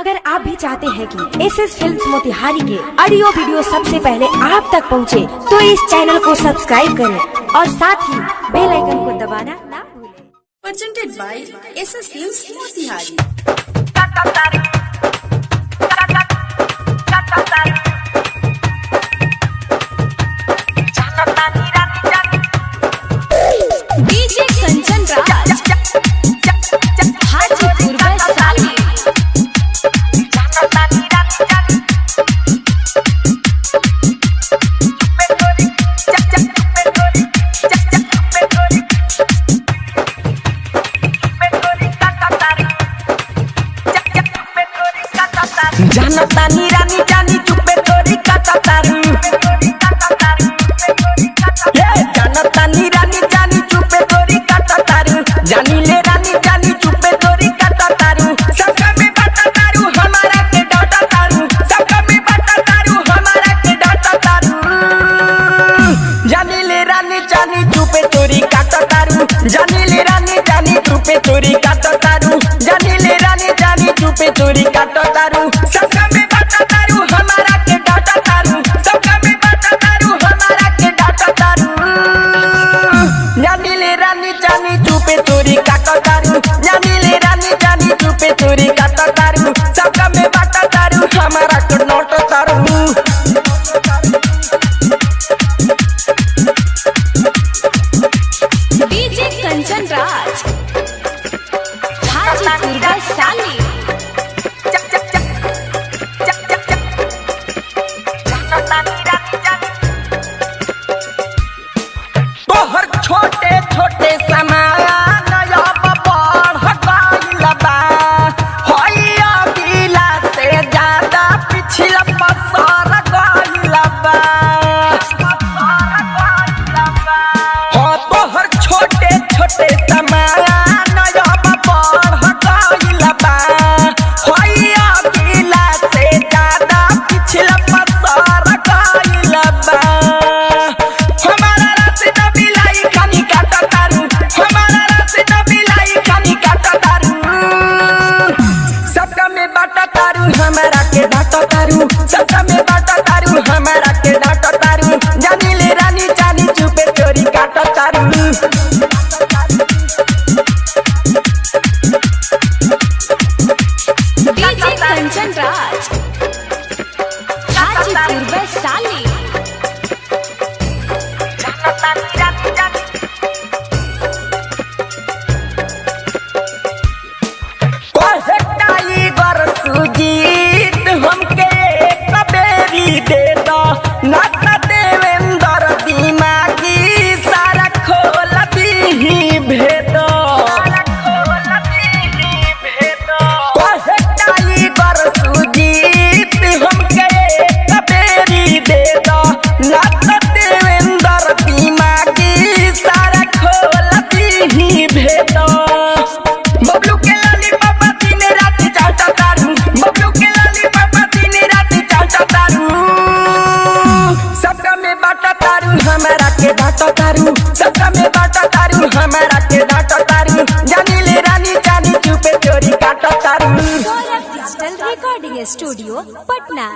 अगर आप भी चाहते हैं कि एसएस फिल्म्स मोतिहारी के ऑडियो वीडियो सबसे पहले आप तक पहुंचे, तो इस चैनल को सब्सक्राइब करें और साथ ही बेल आइकन को दबाना ना भूलें। Presented by SS films Motihari. DJ Kanchan Raj Hajipur Vaishali. जानता नी रानी जानी चुपे तोरी काटा तारू, जानता नी रानी जानी चुपे तोरी काटा तारू, जानी ले रानी जानी चुपे तोरी काटा तारू, सबका में बाटा तारू हमारा के डाटा तारू, सबका में बाटा तारू हमारा के डाटा तारू, जानी ले रानी जानी चुपे तोरी काटा तारू, जानी ले रानी जानी चुपे तोरी काटा तारू, जानी ले रानी जानी चुपे तोरी काटा तारू, सबका में बाटा तारू हमारा के डाटा तारू, सबका में बाटा तारू हमारा के डाटा तारू, जानी ले रानी जानी चुपे तोरी काटा तारू, जानी ले रानी जानी चुपे तोरी काटा तारू, सबका में बाटा तारू हमारा के नोट तारू। डीजे कंचन राज हाजीपुर वैशाली। तोहर छोटे छोटे समान अब बढ़ गइल बा, होइया बिला से ज्यादा पिछला पसर गइल बा, हो तोहर छोटे छोटे समान अब बढ़ गइल बा, होइया बिला से ज्यादा पिछला पसर गइल बा, हमारा रास्ता बिलाई खानी काटा तारू, हमारा रास्ता बिलाई खानी काटा तारू, सबका में बाटा तारू हमारा के डाटा तारू, सबका में बाटा तारू हमारा के डाटा तारू, जानी ले रानी जानी चुपे चोरी काटा तारू। डीजे कंचन राज हाजीपुर वैशाली। टाइगर सुजीत हमके एक बेरी दे दो, नाता देवेंद्र दिमागी सारा खोल दीही भेदो, टाइगर सुजीत हमके एक बेरी दे दो, नाता देवेंद्र दिमागी सारा खोल दीही भेदो, बबलू के लाली पापा दिन रात चाहता तारू, बबलू के लाली पापा दिन रात चाहता तारू, सबका में बाटा तारू हमारा के डाटा तारू, सबका में बाटा तारू हमारा के डाटा तारू, जानी ले रानी जानी चुपे चोरी काटा तारू। Digital recording studio Patna.